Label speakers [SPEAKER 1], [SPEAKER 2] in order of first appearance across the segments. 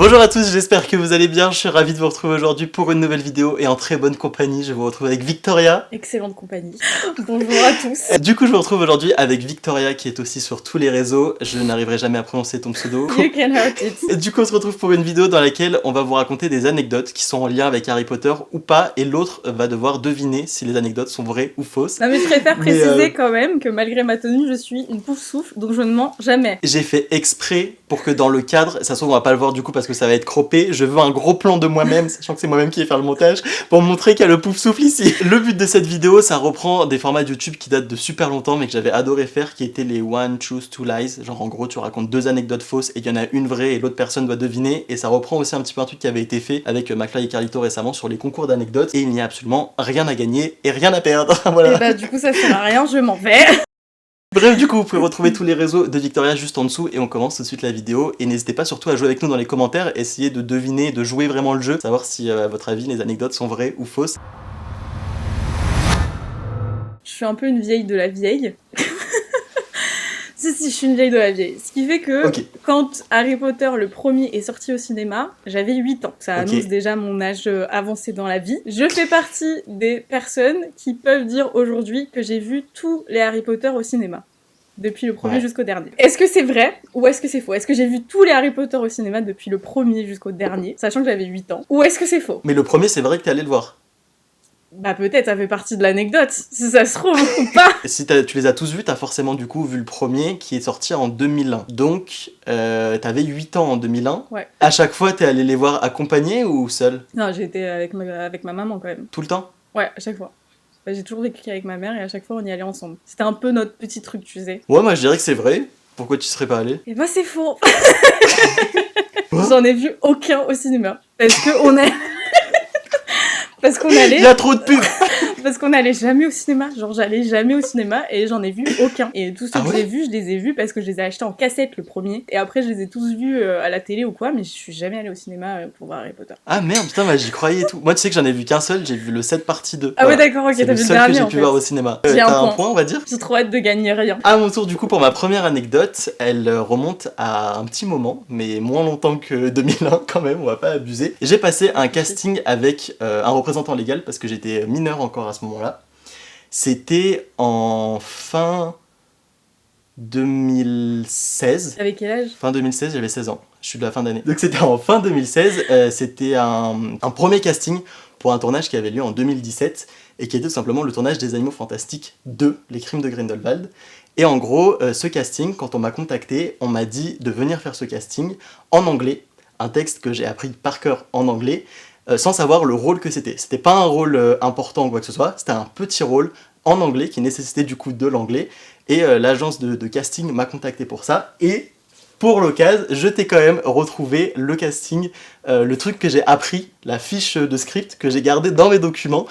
[SPEAKER 1] Bonjour à tous, j'espère que vous allez bien, je suis ravi de vous retrouver aujourd'hui pour une nouvelle vidéo et en très bonne compagnie. Je vous retrouve avec Victoria.
[SPEAKER 2] Excellente compagnie. Bonjour à tous.
[SPEAKER 1] Du coup, je vous retrouve aujourd'hui avec Victoria qui est aussi sur tous les réseaux. Je n'arriverai jamais à prononcer ton pseudo.
[SPEAKER 2] You can hurt it.
[SPEAKER 1] Et du coup, on se retrouve pour une vidéo dans laquelle on va vous raconter des anecdotes qui sont en lien avec Harry Potter ou pas, et l'autre va devoir deviner si les anecdotes sont vraies ou fausses.
[SPEAKER 2] Non mais je préfère préciser quand même que malgré ma tenue, je suis une pouf souffle, donc je ne mens jamais.
[SPEAKER 1] J'ai fait exprès pour que dans le cadre, ça se trouve on va pas le voir du coup parce que ça va être croppé, je veux un gros plan de moi-même, sachant que c'est moi-même qui vais faire le montage, pour montrer qu'il y a le pouf souffle ici. Le but de cette vidéo, ça reprend des formats de YouTube qui datent de super longtemps mais que j'avais adoré faire, qui étaient les One, Choose, Two Lies. Genre en gros tu racontes deux anecdotes fausses et il y en a une vraie et l'autre personne doit deviner, et ça reprend aussi un petit peu un truc qui avait été fait avec McFly et Carlito récemment sur les concours d'anecdotes, et il n'y a absolument rien à gagner et rien à perdre. Voilà.
[SPEAKER 2] Et bah du coup ça sert à rien, je m'en vais.
[SPEAKER 1] Bref, du coup, vous pouvez retrouver tous les réseaux de Victoria juste en dessous et on commence tout de suite la vidéo. Et n'hésitez pas surtout à jouer avec nous dans les commentaires, essayer de deviner, de jouer vraiment le jeu, savoir si à votre avis les anecdotes sont vraies ou fausses.
[SPEAKER 2] Je suis un peu une vieille de la vieille. Si, je suis une vieille de la vieille. Ce qui fait que quand Harry Potter le premier est sorti au cinéma, j'avais 8 ans. Ça annonce déjà mon âge avancé dans la vie. Je fais partie des personnes qui peuvent dire aujourd'hui que j'ai vu tous les Harry Potter au cinéma. Depuis le premier jusqu'au dernier. Est-ce que c'est vrai ou est-ce que c'est faux? Est-ce que j'ai vu tous les Harry Potter au cinéma depuis le premier jusqu'au dernier, sachant que j'avais 8 ans? Ou est-ce que c'est faux?
[SPEAKER 1] Mais le premier, c'est vrai que t'es allé le voir.
[SPEAKER 2] Bah peut-être, ça fait partie de l'anecdote, si ça se trouve, ou pas.
[SPEAKER 1] Si tu les as tous vus, t'as forcément du coup vu le premier qui est sorti en 2001. Donc, t'avais 8 ans en 2001.
[SPEAKER 2] Ouais.
[SPEAKER 1] À chaque fois, t'es allé les voir accompagné ou seul?
[SPEAKER 2] Non, j'ai été avec ma maman quand même.
[SPEAKER 1] Tout le temps?
[SPEAKER 2] Ouais, à chaque fois. Bah, j'ai toujours vécu avec ma mère et à chaque fois on y allait ensemble. C'était un peu notre petit truc, tu sais.
[SPEAKER 1] Ouais, moi je dirais que c'est vrai. Pourquoi tu serais pas allé?
[SPEAKER 2] Et bah c'est faux. J'en ai vu aucun au cinéma. Parce qu'on allait...
[SPEAKER 1] Il y a trop de pubs.
[SPEAKER 2] Parce qu'on allait jamais au cinéma, genre j'allais jamais au cinéma et j'en ai vu aucun. Et tous ceux que j'ai vus, je les ai vus parce que je les ai achetés en cassette le premier. Et après je les ai tous vus à la télé ou quoi, mais je suis jamais allée au cinéma pour voir Harry Potter.
[SPEAKER 1] Ah merde, putain, bah, j'y croyais et tout. Moi tu sais que j'en ai vu qu'un seul, j'ai vu le 7 partie 2.
[SPEAKER 2] Ah voilà. Ouais d'accord, ok, t'as vu le dernier.
[SPEAKER 1] C'est le seul que j'ai pu voir au cinéma. T'as un point on va dire?
[SPEAKER 2] J'ai trop hâte de gagner rien.
[SPEAKER 1] À mon tour du coup pour ma première anecdote, elle remonte à un petit moment, mais moins longtemps que 2001 quand même, on va pas abuser. J'ai passé un casting avec un représentant légal parce que j'étais mineur encore à ce moment-là. C'était en fin 2016.
[SPEAKER 2] Avec quel âge?
[SPEAKER 1] Fin 2016, j'avais 16 ans. Je suis de la fin d'année. Donc c'était en fin 2016. C'était un premier casting pour un tournage qui avait lieu en 2017 et qui était tout simplement le tournage des Animaux Fantastiques 2, Les Crimes de Grindelwald. Et en gros, ce casting, quand on m'a contacté, on m'a dit de venir faire ce casting en anglais, un texte que j'ai appris par cœur en anglais, sans savoir le rôle que c'était. C'était pas un rôle important ou quoi que ce soit, c'était un petit rôle en anglais qui nécessitait du coup de l'anglais, et l'agence de casting m'a contacté pour ça, et pour l'occasion, je t'ai quand même retrouvé le casting, le truc que j'ai appris, la fiche de script que j'ai gardée dans mes documents,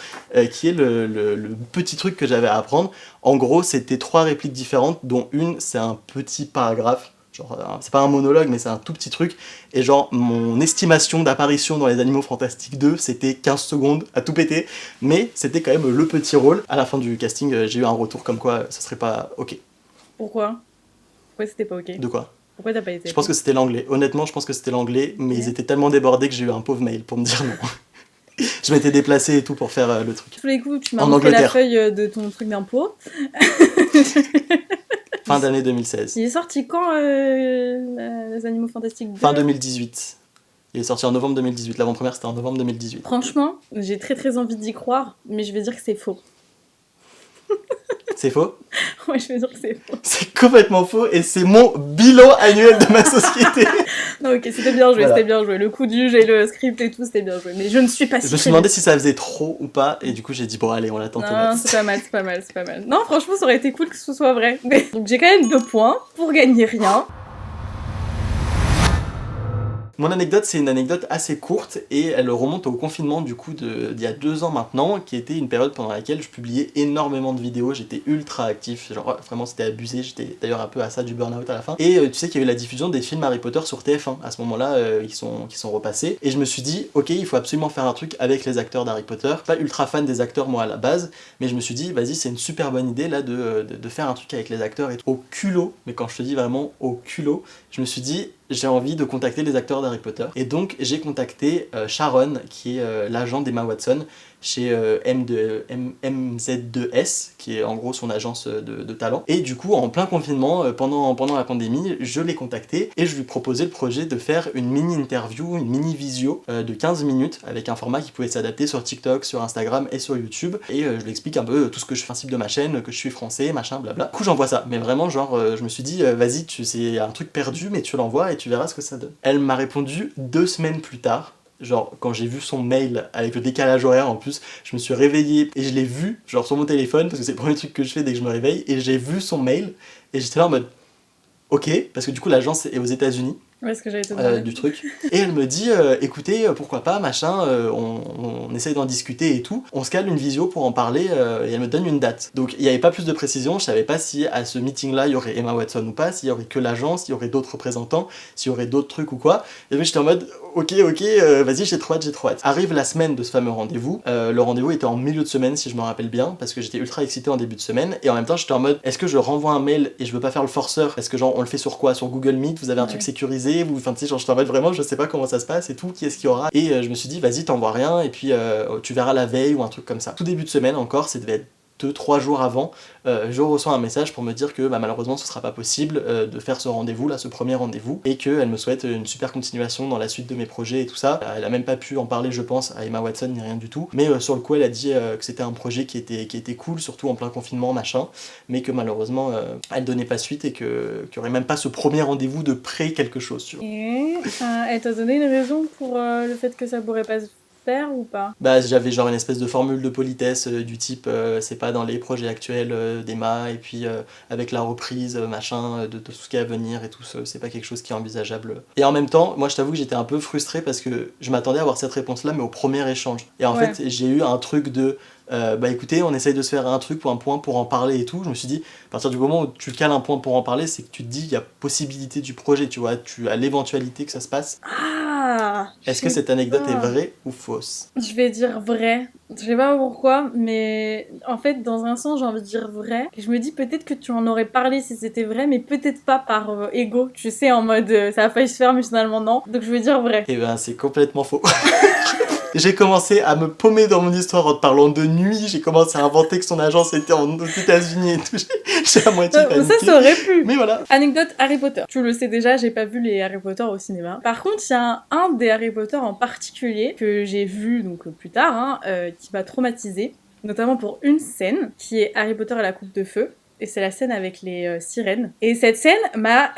[SPEAKER 1] qui est le petit truc que j'avais à apprendre. En gros, c'était 3 répliques différentes, dont une, c'est un petit paragraphe. Genre, c'est pas un monologue, mais c'est un tout petit truc. Et genre, mon estimation d'apparition dans les Animaux Fantastiques 2, c'était 15 secondes à tout péter. Mais c'était quand même le petit rôle. À la fin du casting, j'ai eu un retour comme quoi ça serait pas ok.
[SPEAKER 2] Pourquoi? Pourquoi c'était pas ok?
[SPEAKER 1] De quoi?
[SPEAKER 2] Pourquoi t'as pas été?
[SPEAKER 1] Je pense que c'était l'anglais. Honnêtement, je pense que c'était l'anglais, mais ils étaient tellement débordés que j'ai eu un pauvre mail pour me dire non. Je m'étais déplacé et tout pour faire le truc.
[SPEAKER 2] Tous les coups, tu m'as montré la feuille de ton truc d'impôt.
[SPEAKER 1] Fin d'année 2016.
[SPEAKER 2] Il est sorti quand, les Animaux Fantastiques 2?
[SPEAKER 1] Fin 2018. Il est sorti en novembre 2018. L'avant-première, c'était en novembre 2018.
[SPEAKER 2] Franchement, j'ai très envie d'y croire, mais je vais dire que c'est faux.
[SPEAKER 1] C'est faux?
[SPEAKER 2] Ouais, je vais dire que c'est faux.
[SPEAKER 1] C'est complètement faux et c'est mon bilan annuel de ma société.
[SPEAKER 2] Non, ok, c'était bien joué, c'était bien joué. Le coup du j'ai le script et tout, c'était bien joué. Mais je ne suis pas si.
[SPEAKER 1] Je me suis demandé si ça faisait trop ou pas, et du coup j'ai dit bon allez, on l'attend.
[SPEAKER 2] Non, c'est pas mal, c'est pas mal, c'est pas mal. Non, franchement, ça aurait été cool que ce soit vrai. Donc j'ai quand même 2 points pour gagner rien.
[SPEAKER 1] Mon anecdote, c'est une anecdote assez courte et elle remonte au confinement du coup d'il y a 2 ans maintenant, qui était une période pendant laquelle je publiais énormément de vidéos, j'étais ultra actif, genre vraiment c'était abusé, j'étais d'ailleurs un peu à ça du burn-out à la fin. Et tu sais qu'il y a eu la diffusion des films Harry Potter sur TF1 à ce moment-là, qui sont repassés, et je me suis dit ok, il faut absolument faire un truc avec les acteurs d'Harry Potter. Pas ultra fan des acteurs moi à la base, mais je me suis dit vas-y, c'est une super bonne idée là de faire un truc avec les acteurs et tout. Au culot, mais quand je te dis vraiment au culot, je me suis dit j'ai envie de contacter les acteurs d'Harry Potter. Et donc j'ai contacté Sharon, qui est l'agent d'Emma Watson, chez MZ2S, qui est en gros son agence de talent. Et du coup, en plein confinement, pendant la pandémie, je l'ai contacté et je lui proposais le projet de faire une mini-interview, une mini-visio de 15 minutes avec un format qui pouvait s'adapter sur TikTok, sur Instagram et sur YouTube. Et je lui explique un peu tout ce que je fais, principe de ma chaîne, que je suis français, machin, blabla. Du coup, j'envoie ça. Mais vraiment, genre, je me suis dit, vas-y, c'est un truc perdu, mais tu l'envoies et tu verras ce que ça donne. Elle m'a répondu 2 semaines plus tard. Genre, quand j'ai vu son mail avec le décalage horaire en plus, je me suis réveillé et je l'ai vu, genre sur mon téléphone, parce que c'est le premier truc que je fais dès que je me réveille, et j'ai vu son mail, et j'étais là en mode ok, parce que du coup l'agence est aux États-Unis.
[SPEAKER 2] Ouais, ce que j'allais te demander.
[SPEAKER 1] Du truc. Et elle me dit, écoutez, pourquoi pas, machin, on essaye d'en discuter et tout. On se cale une visio pour en parler et elle me donne une date. Donc il n'y avait pas plus de précision, je savais pas si à ce meeting-là il y aurait Emma Watson ou pas, s'il y aurait que l'agence, s'il y aurait d'autres représentants, s'il y aurait d'autres trucs ou quoi. Et donc j'étais en mode, ok, vas-y, j'ai trop hâte. Arrive la semaine de ce fameux rendez-vous. Le rendez-vous était en milieu de semaine, si je me rappelle bien, parce que j'étais ultra excité en début de semaine. Et en même temps, j'étais en mode, est-ce que je renvoie un mail et je veux pas faire le forceur, parce que genre on le fait sur quoi? Sur Google Meet, vous avez un truc sécurisé, enfin tu sais, genre en fait vraiment je sais pas comment ça se passe et tout, qui est-ce qu'il y aura, et je me suis dit vas-y t'envoies rien et puis tu verras la veille ou un truc comme ça. Tout début de semaine encore, ça devait être 2-3 jours avant, je reçois un message pour me dire que malheureusement ce sera pas possible de faire ce rendez-vous là, ce premier rendez-vous, et qu'elle me souhaite une super continuation dans la suite de mes projets et tout ça. Elle a même pas pu en parler je pense à Emma Watson ni rien du tout, mais sur le coup elle a dit que c'était un projet qui était cool, surtout en plein confinement machin, mais que malheureusement elle donnait pas suite et qu'il y aurait même pas ce premier rendez-vous de pré quelque chose, tu vois.
[SPEAKER 2] Et elle t'a donné une raison pour le fait que ça pourrait pas se faire ou pas?
[SPEAKER 1] Bah j'avais genre une espèce de formule de politesse du type c'est pas dans les projets actuels d'Emma, et puis avec la reprise machin de tout ce qui est à venir et tout, c'est pas quelque chose qui est envisageable. Et en même temps, moi je t'avoue que j'étais un peu frustré parce que je m'attendais à avoir cette réponse là mais au premier échange. Et en fait j'ai eu un truc de bah écoutez, on essaye de se faire un truc pour un point pour en parler et tout. Je me suis dit, à partir du moment où tu cales un point pour en parler, c'est que tu te dis, il y a possibilité du projet, tu vois, tu as l'éventualité que ça se passe. Est-ce que cette anecdote est vraie ou fausse?
[SPEAKER 2] Je vais dire vrai. Je sais pas pourquoi, mais en fait, dans un sens, j'ai envie de dire vrai. Et je me dis peut-être que tu en aurais parlé si c'était vrai, mais peut-être pas par ego. Tu sais, en mode ça a failli se faire, mais finalement non. Donc je vais dire vrai.
[SPEAKER 1] Eh ben, c'est complètement faux. J'ai commencé à me paumer dans mon histoire en te parlant de nuit, j'ai commencé à inventer que son agence était aux États-Unis et tout, j'ai à moitié paniqué.
[SPEAKER 2] Ça aurait pu.
[SPEAKER 1] Mais voilà.
[SPEAKER 2] Anecdote Harry Potter. Tu le sais déjà, j'ai pas vu les Harry Potter au cinéma. Par contre, il y a un des Harry Potter en particulier que j'ai vu donc plus tard, qui m'a traumatisée, notamment pour une scène qui est Harry Potter et la coupe de feu. Et c'est la scène avec les sirènes. Et cette scène m'a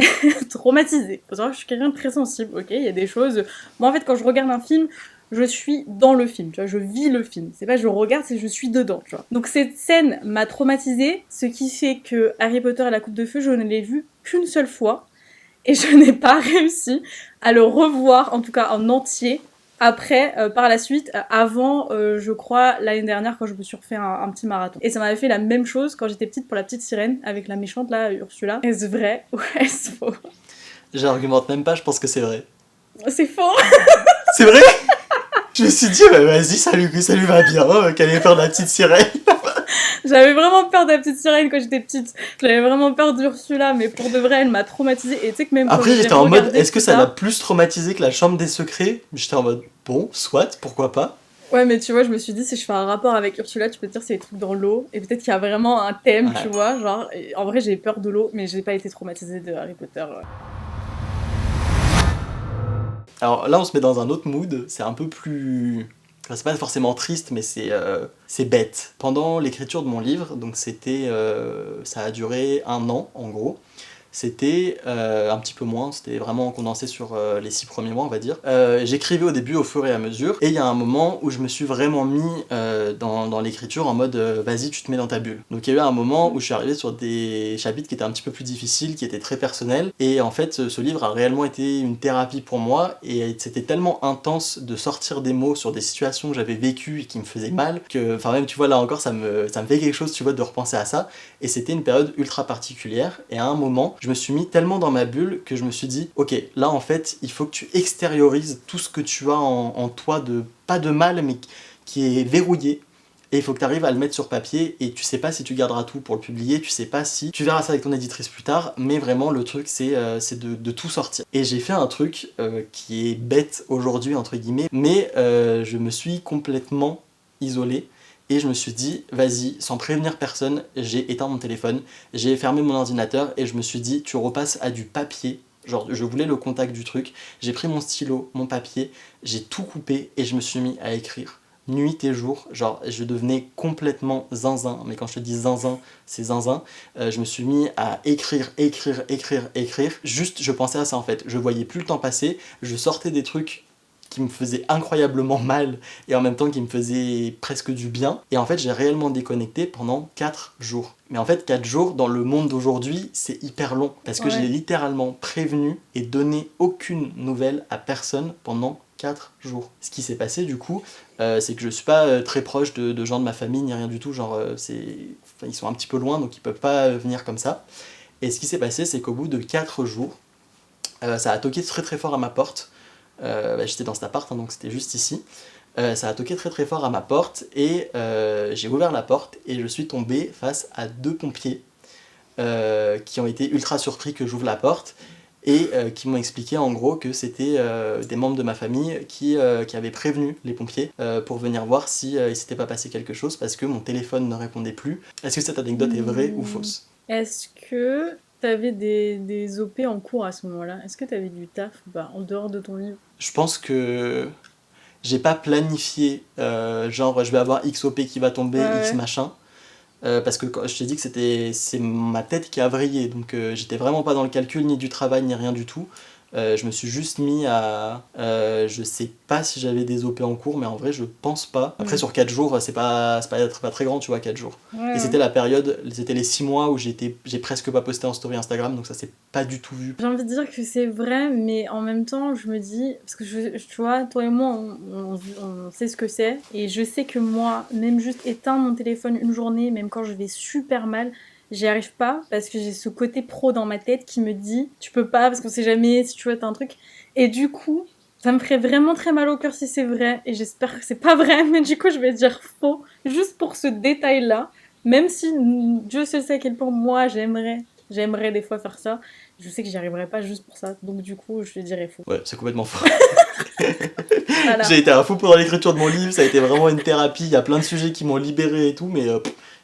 [SPEAKER 2] traumatisée. Faut savoir que je suis quelqu'un de très sensible, ok? Il y a des choses... Moi, en fait, quand je regarde un film, je suis dans le film, tu vois, je vis le film. C'est pas je regarde, c'est je suis dedans, tu vois. Donc cette scène m'a traumatisée, ce qui fait que Harry Potter et la coupe de feu, je ne l'ai vu qu'une seule fois. Et je n'ai pas réussi à le revoir, en tout cas en entier, après, par la suite, avant, je crois, l'année dernière, quand je me suis refait un petit marathon. Et ça m'avait fait la même chose quand j'étais petite pour la petite sirène, avec la méchante là, Ursula. Est-ce vrai ou est-ce faux?
[SPEAKER 1] J'argumente même pas, je pense que c'est vrai.
[SPEAKER 2] C'est faux.
[SPEAKER 1] C'est vrai? Je me suis dit, bah, vas-y, ça lui va bien, qu'elle ait peur de la petite sirène.
[SPEAKER 2] J'avais vraiment peur de la petite sirène quand j'étais petite. J'avais vraiment peur d'Ursula, mais pour de vrai, elle m'a traumatisée. Et tu sais que même
[SPEAKER 1] après, j'étais en mode, est-ce que ça l'a plus traumatisée que la chambre des secrets? J'étais en mode, bon, soit, pourquoi pas.
[SPEAKER 2] Ouais, mais tu vois, je me suis dit, si je fais un rapport avec Ursula, tu peux te dire c'est des trucs dans l'eau. Et peut-être qu'il y a vraiment un thème, tu vois. Genre, en vrai, j'ai peur de l'eau, mais j'ai pas été traumatisée de Harry Potter.
[SPEAKER 1] Alors là, on se met dans un autre mood, c'est un peu plus... Enfin, c'est pas forcément triste, mais c'est bête. Pendant l'écriture de mon livre, donc c'était... ça a duré 1 an, en gros. C'était un petit peu moins, c'était vraiment condensé sur les 6 premiers mois, on va dire. J'écrivais au début au fur et à mesure, et il y a un moment où je me suis vraiment mis dans l'écriture en mode vas-y, tu te mets dans ta bulle. Donc il y a eu un moment où je suis arrivé sur des chapitres qui étaient un petit peu plus difficiles, qui étaient très personnels, et en fait ce livre a réellement été une thérapie pour moi, et c'était tellement intense de sortir des mots sur des situations que j'avais vécues et qui me faisaient mal, que, enfin même tu vois là encore ça me fait quelque chose, tu vois, de repenser à ça, et c'était une période ultra particulière, et à un moment, je me suis mis tellement dans ma bulle que je me suis dit, ok, là en fait, il faut que tu extériorises tout ce que tu as en toi, pas de mal, mais qui est verrouillé, et il faut que tu arrives à le mettre sur papier, et tu sais pas si tu garderas tout pour le publier, tu sais pas si tu verras ça avec ton éditrice plus tard, mais vraiment le truc c'est de tout sortir. Et j'ai fait un truc qui est bête aujourd'hui entre guillemets, mais je me suis complètement isolé. Et je me suis dit, vas-y, sans prévenir personne, j'ai éteint mon téléphone, j'ai fermé mon ordinateur et je me suis dit, tu repasses à du papier. Genre, je voulais le contact du truc, j'ai pris mon stylo, mon papier, j'ai tout coupé et je me suis mis à écrire. Nuit et jour, genre, je devenais complètement zinzin. Mais quand je te dis zinzin, c'est zinzin. Je me suis mis à écrire. Juste, je pensais à ça en fait. Je voyais plus le temps passer, je sortais des trucs qui me faisait incroyablement mal et en même temps qui me faisait presque du bien. Et en fait, j'ai réellement déconnecté pendant 4 jours. Mais en fait, 4 jours, dans le monde d'aujourd'hui, c'est hyper long. Parce que j'ai littéralement prévenu et donné aucune nouvelle à personne pendant 4 jours. Ce qui s'est passé du coup, c'est que je suis pas très proche de gens de ma famille ni rien du tout. Genre, ils sont un petit peu loin, donc ils peuvent pas venir comme ça. Et ce qui s'est passé, c'est qu'au bout de 4 jours, ça a toqué très très fort à ma porte. J'étais dans cet appart, hein, donc c'était juste ici. Ça a toqué très très fort à ma porte et j'ai ouvert la porte et je suis tombé face à 2 pompiers qui ont été ultra surpris que j'ouvre la porte et qui m'ont expliqué en gros que c'était des membres de ma famille qui avaient prévenu les pompiers pour venir voir si il s'était pas passé quelque chose parce que mon téléphone ne répondait plus. Est-ce que cette anecdote est vraie ou fausse ?
[SPEAKER 2] Est-ce que t'avais des OP en cours à ce moment-là? Est-ce que t'avais du taf ou pas, en dehors de ton livre?
[SPEAKER 1] Je pense que j'ai pas planifié, genre je vais avoir X OP qui va tomber, X machin. Parce que je t'ai dit que c'est ma tête qui a vrillé, donc j'étais vraiment pas dans le calcul ni du travail ni rien du tout. Je me suis juste mis à... je sais pas si j'avais des OP en cours, mais en vrai je pense pas. Après sur 4 jours, c'est pas très grand, tu vois, 4 jours. Et c'était la période, c'était les 6 mois où j'ai presque pas posté en story Instagram, donc ça s'est pas du tout vu.
[SPEAKER 2] J'ai envie de dire que c'est vrai, mais en même temps je me dis, parce que tu vois, toi et moi on sait ce que c'est, et je sais que moi, même juste éteindre mon téléphone une journée, même quand je vais super mal, j'y arrive pas parce que j'ai ce côté pro dans ma tête qui me dit tu peux pas parce qu'on sait jamais si tu vois t'as un truc. Et du coup, ça me ferait vraiment très mal au cœur si c'est vrai et j'espère que c'est pas vrai, mais du coup je vais dire faux juste pour ce détail là. Même si Dieu seul sait à quel point moi j'aimerais des fois faire ça, je sais que j'y arriverai pas juste pour ça. Donc du coup je te dirais faux.
[SPEAKER 1] Ouais, c'est complètement faux. Voilà. J'ai été un fou pendant l'écriture de mon livre, ça a été vraiment une thérapie, il y a plein de sujets qui m'ont libéré et tout, mais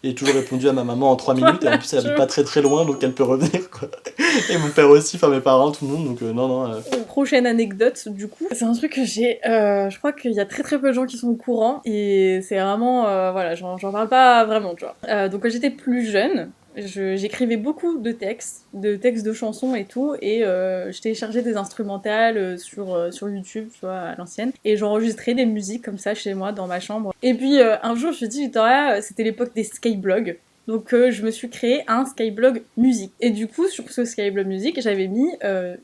[SPEAKER 1] j'ai toujours répondu à ma maman en 3 minutes, et en plus elle habite pas très très loin, donc elle peut revenir, quoi. Et mon père aussi, enfin mes parents, tout le monde, donc non.
[SPEAKER 2] Prochaine anecdote, du coup, c'est un truc que j'ai, je crois qu'il y a très très peu de gens qui sont au courant, et c'est vraiment, voilà, j'en parle pas vraiment, tu vois. Donc quand j'étais plus jeune, j'écrivais beaucoup de textes de chansons et tout, et je téléchargeais des instrumentales sur YouTube, tu vois, à l'ancienne, et j'enregistrais des musiques comme ça chez moi, dans ma chambre. Et puis un jour, je me suis dit, Victoria, c'était l'époque des skyblogs. Donc je me suis créé un Skyblog musique. Et du coup, sur ce Skyblog musique, j'avais mis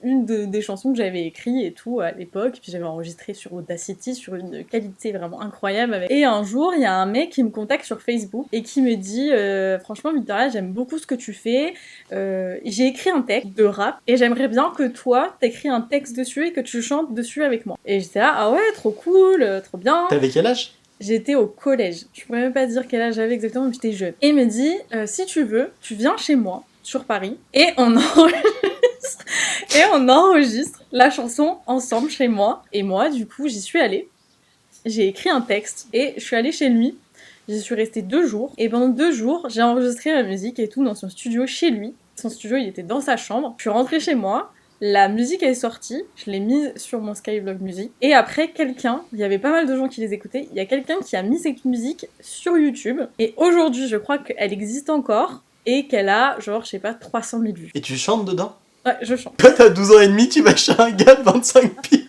[SPEAKER 2] une des chansons que j'avais écrites et tout à l'époque, puis j'avais enregistré sur Audacity, sur une qualité vraiment incroyable. Et un jour, il y a un mec qui me contacte sur Facebook et qui me dit franchement, Victoria, j'aime beaucoup ce que tu fais. J'ai écrit un texte de rap et j'aimerais bien que toi, t'écris un texte dessus et que tu chantes dessus avec moi. Et j'étais là, ah ouais, trop cool, trop bien.
[SPEAKER 1] T'avais quel âge ?
[SPEAKER 2] J'étais au collège. Je pourrais même pas dire quel âge j'avais exactement, mais j'étais jeune. Et il me dit, si tu veux, tu viens chez moi, sur Paris, et on enregistre la chanson ensemble chez moi. Et moi, du coup, j'y suis allée. J'ai écrit un texte, et je suis allée chez lui. J'y suis restée 2 jours. Et pendant 2 jours, j'ai enregistré la musique et tout dans son studio chez lui. Son studio, il était dans sa chambre. Je suis rentrée chez moi. La musique est sortie, je l'ai mise sur mon Skyblog musique, et après il y avait pas mal de gens qui les écoutaient, il y a quelqu'un qui a mis cette musique sur YouTube, et aujourd'hui je crois qu'elle existe encore, et qu'elle a genre, je sais pas, 300 000 vues.
[SPEAKER 1] Et tu chantes dedans ?
[SPEAKER 2] Ouais, je chante.
[SPEAKER 1] Toi t'as 12 ans et demi, tu vas chez un gars de 25 piges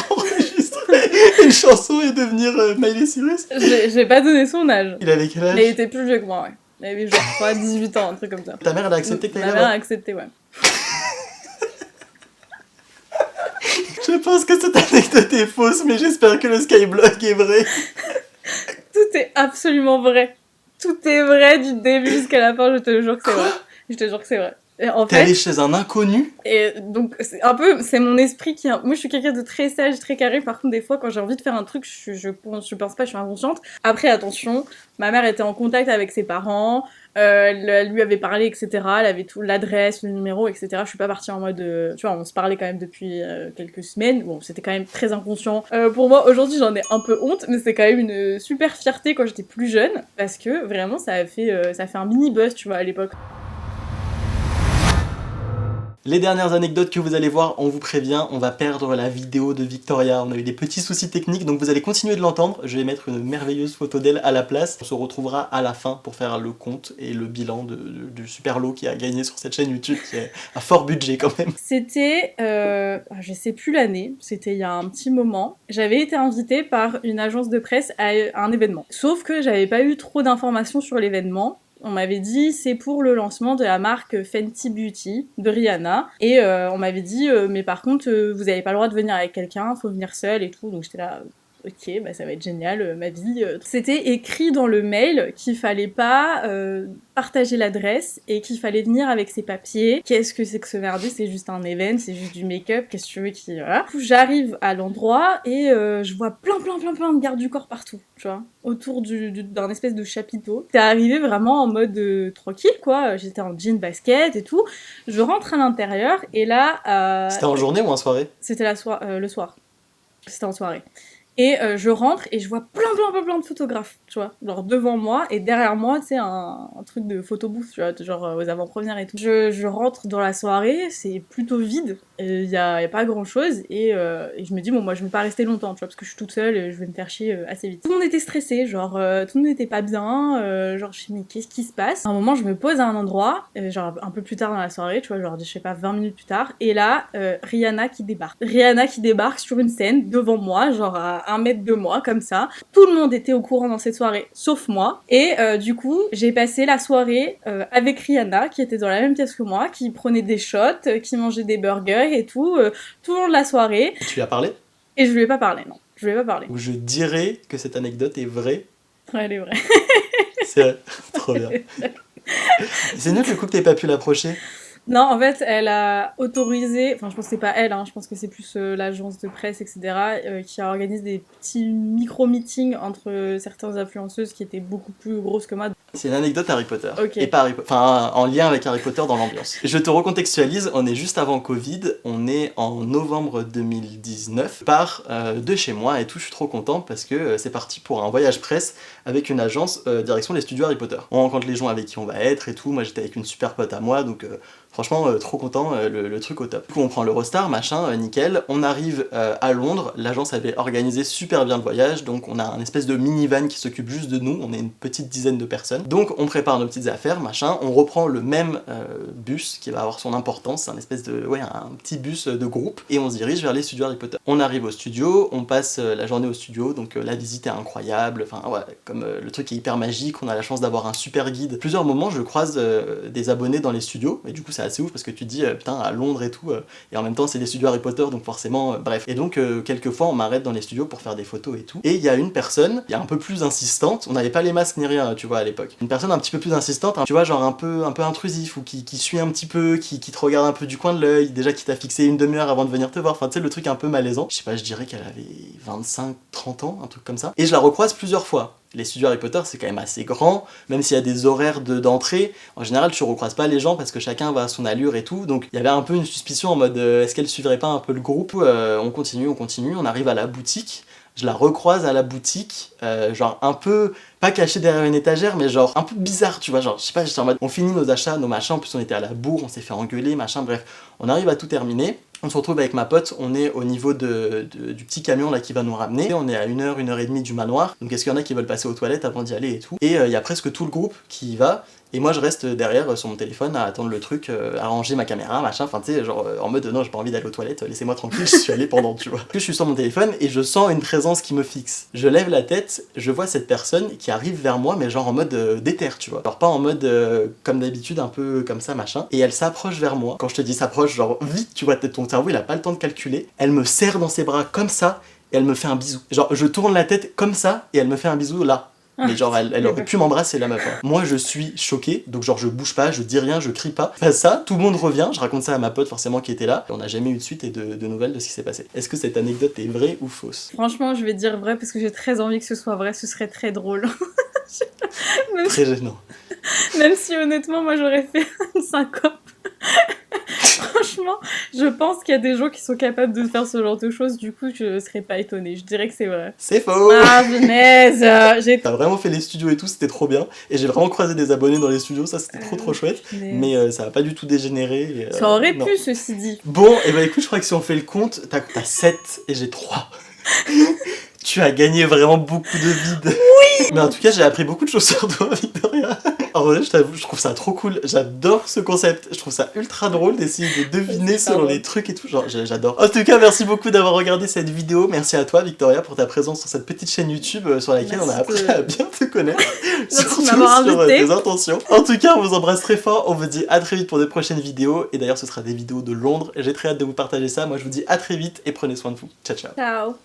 [SPEAKER 1] pour enregistrer une chanson et devenir Miley Cyrus ?
[SPEAKER 2] J'ai pas donné son âge.
[SPEAKER 1] Il avait quel âge ?
[SPEAKER 2] Il était plus vieux que moi, ouais. Il avait genre, je crois, 18 ans, un truc comme ça.
[SPEAKER 1] Ta mère elle a accepté que t'ailles là-bas ?
[SPEAKER 2] Ma mère a accepté, ouais.
[SPEAKER 1] Je pense que cette anecdote est fausse, mais j'espère que le Skyblog est vrai.
[SPEAKER 2] Tout est absolument vrai. Tout est vrai du début jusqu'à la fin, je te jure que c'est vrai. Je te jure que c'est vrai.
[SPEAKER 1] T'es allée chez un inconnu?
[SPEAKER 2] Et donc, c'est mon esprit qui... Moi, je suis quelqu'un de très sage, très carré. Par contre, des fois, quand j'ai envie de faire un truc, je pense pas, je suis inconsciente. Après, attention, ma mère était en contact avec ses parents, elle lui avait parlé, etc. Elle avait tout, l'adresse, le numéro, etc. Je suis pas partie en mode... tu vois, on se parlait quand même depuis quelques semaines. Bon, c'était quand même très inconscient. Pour moi, aujourd'hui, j'en ai un peu honte, mais c'est quand même une super fierté quand j'étais plus jeune, parce que vraiment, ça a fait un mini buzz, tu vois, à l'époque.
[SPEAKER 1] Les dernières anecdotes que vous allez voir, on vous prévient, on va perdre la vidéo de Victoria. On a eu des petits soucis techniques, donc vous allez continuer de l'entendre. Je vais mettre une merveilleuse photo d'elle à la place. On se retrouvera à la fin pour faire le compte et le bilan du super lot qui a gagné sur cette chaîne YouTube, qui est un fort budget quand même.
[SPEAKER 2] C'était, je sais plus l'année, c'était il y a un petit moment. J'avais été invitée par une agence de presse à un événement. Sauf que j'avais pas eu trop d'informations sur l'événement. On m'avait dit c'est pour le lancement de la marque Fenty Beauty de Rihanna et on m'avait dit mais par contre vous avez pas le droit de venir avec quelqu'un, faut venir seul et tout, donc j'étais là ok bah ça va être génial ma vie. C'était écrit dans le mail qu'il fallait pas partager l'adresse et qu'il fallait venir avec ses papiers. Qu'est-ce que c'est que ce merdier? C'est juste un event, c'est juste du make-up, qu'est-ce que tu veux qui... Voilà. Du coup, j'arrive à l'endroit et je vois plein de gardes du corps partout, tu vois, autour d'un espèce de chapiteau. T'es arrivé vraiment en mode tranquille, quoi. J'étais en jean basket et tout. Je rentre à l'intérieur et là...
[SPEAKER 1] C'était en journée ou en soirée?
[SPEAKER 2] C'était le soir. C'était en soirée. Et je rentre et je vois plein de photographes, tu vois, genre devant moi, et derrière moi, tu sais, un truc de photobooth, tu vois, genre aux avant-premières et tout. Je rentre dans la soirée, c'est plutôt vide, il y a pas grand-chose, et je me dis, bon, moi, je vais pas rester longtemps, tu vois, parce que je suis toute seule, et je vais me faire chier assez vite. Tout le monde était stressé, genre, tout le monde était pas bien, genre, je me suis dit, mais qu'est-ce qui se passe? À un moment, je me pose à un endroit, genre, un peu plus tard dans la soirée, tu vois, genre, je sais pas, 20 minutes plus tard, et là, Rihanna qui débarque sur une scène, devant moi, genre, à 1 mètre de moi, comme ça. Tout le monde était au courant dans cette soirée, sauf moi. Et du coup, j'ai passé la soirée avec Rihanna, qui était dans la même pièce que moi, qui prenait des shots, qui mangeait des burgers et tout le long de la soirée.
[SPEAKER 1] Tu lui as parlé?
[SPEAKER 2] Et je lui ai pas parlé, non. Je lui ai pas parlé.
[SPEAKER 1] Ou je dirais que cette anecdote est vraie.
[SPEAKER 2] Ouais, elle est vraie.
[SPEAKER 1] C'est vrai. Trop bien. C'est nul du coup que t'aies pas pu l'approcher.
[SPEAKER 2] Non, en fait, elle a autorisé, enfin je pense que c'est pas elle, hein, je pense que c'est plus l'agence de presse, etc., qui a organisé des petits micro-meetings entre certaines influenceuses qui étaient beaucoup plus grosses que moi.
[SPEAKER 1] C'est une anecdote Harry Potter.
[SPEAKER 2] Okay.
[SPEAKER 1] Et pas enfin, en lien avec Harry Potter dans l'ambiance. Je te recontextualise, on est juste avant Covid, on est en novembre 2019, part de chez moi et tout, je suis trop content parce que c'est parti pour un voyage presse avec une agence direction les studios Harry Potter. On rencontre les gens avec qui on va être et tout, moi j'étais avec une super pote à moi, donc... Franchement, trop content, le truc au top. Du coup, on prend l'Eurostar, machin, nickel. On arrive à Londres, l'agence avait organisé super bien le voyage, donc on a un espèce de minivan qui s'occupe juste de nous, on est une petite dizaine de personnes. Donc on prépare nos petites affaires, machin, on reprend le même bus qui va avoir son importance, un espèce de, ouais, un petit bus de groupe, et on se dirige vers les studios Harry Potter. On arrive au studio, on passe la journée au studio, donc la visite est incroyable, enfin ouais, comme le truc est hyper magique, on a la chance d'avoir un super guide. Plusieurs moments, je croise des abonnés dans les studios, et du coup, c'est assez ouf parce que tu te dis putain à Londres et tout et en même temps c'est les studios Harry Potter donc forcément bref. Et donc quelquefois on m'arrête dans les studios pour faire des photos et tout. Et il y a une personne, il y a un peu plus insistante, on n'avait pas les masques ni rien tu vois à l'époque. Une personne un petit peu plus insistante, hein, tu vois genre un peu intrusif ou qui suit un petit peu, qui te regarde un peu du coin de l'œil, déjà qui t'a fixé une demi-heure avant de venir te voir, enfin tu sais le truc un peu malaisant. Je sais pas, je dirais qu'elle avait 25-30 ans, un truc comme ça. Et je la recroise plusieurs fois. Les studios Harry Potter c'est quand même assez grand, même s'il y a des horaires d'entrée, en général tu recroises pas les gens parce que chacun va à son allure et tout, donc il y avait un peu une suspicion en mode est-ce qu'elle suivrait pas un peu le groupe. On continue, on arrive à la boutique, je la recroise à la boutique, genre un peu, pas caché derrière une étagère, mais genre un peu bizarre, tu vois, genre je sais pas, j'étais en mode on finit nos achats, nos machins, en plus on était à la bourre, on s'est fait engueuler, machin, bref, on arrive à tout terminer. On se retrouve avec ma pote, on est au niveau du petit camion là qui va nous ramener, on est à 1h et demie du manoir, donc est-ce qu'il y en a qui veulent passer aux toilettes avant d'y aller et tout, et il y a presque tout le groupe qui y va, et moi je reste derrière sur mon téléphone à attendre le truc, à ranger ma caméra, machin, enfin tu sais, genre en mode non j'ai pas envie d'aller aux toilettes, laissez-moi tranquille, je suis allé pendant, tu vois. Je suis sur mon téléphone et je sens une présence qui me fixe. Je lève la tête, je vois cette personne qui arrive vers moi, mais genre en mode déter, tu vois. Genre pas en mode comme d'habitude, un peu comme ça, machin, et elle s'approche vers moi. Quand je te dis s'approche, genre vite, tu vois, ton cerveau il a pas le temps de calculer, elle me serre dans ses bras comme ça, et elle me fait un bisou. Genre je tourne la tête comme ça, et elle me fait un bisou là. Mais genre, elle aurait pu m'embrasser la meuf. Hein. Moi, je suis choqué, donc genre, je bouge pas, je dis rien, je crie pas. Enfin, ça, tout le monde revient, je raconte ça à ma pote forcément qui était là. On n'a jamais eu de suite et de nouvelles de ce qui s'est passé. Est-ce que cette anecdote est vraie ou fausse?
[SPEAKER 2] Franchement, je vais dire vrai parce que j'ai très envie que ce soit vrai, ce serait très drôle.
[SPEAKER 1] Très gênant.
[SPEAKER 2] Même si honnêtement, moi j'aurais fait une syncope. Franchement, je pense qu'il y a des gens qui sont capables de faire ce genre de choses, du coup je serais pas étonnée, je dirais que c'est vrai.
[SPEAKER 1] C'est faux!
[SPEAKER 2] Ah, punaise!
[SPEAKER 1] T'as vraiment fait les studios et tout, c'était trop bien. Et j'ai vraiment croisé des abonnés dans les studios, ça c'était trop chouette. Mais ça a pas du tout dégénéré.
[SPEAKER 2] Ça aurait pu, ceci dit.
[SPEAKER 1] Bon, et bah écoute, je crois que si on fait le compte, t'as 7 et j'ai 3. Tu as gagné vraiment beaucoup de vide. Oui! Mais en tout cas, j'ai appris beaucoup de choses sur toi, Victoria. En vrai, je t'avoue, je trouve ça trop cool. J'adore ce concept. Je trouve ça ultra drôle d'essayer de deviner selon les trucs et tout. Genre, j'adore. En tout cas, merci beaucoup d'avoir regardé cette vidéo. Merci à toi, Victoria, pour ta présence sur cette petite chaîne YouTube sur laquelle on a appris à bien te connaître. Surtout sur tes intentions. En tout cas, on vous embrasse très fort. On vous dit à très vite pour de prochaines vidéos. Et d'ailleurs, ce sera des vidéos de Londres. J'ai très hâte de vous partager ça. Moi, je vous dis à très vite et prenez soin de vous. Ciao, ciao.
[SPEAKER 2] Ciao.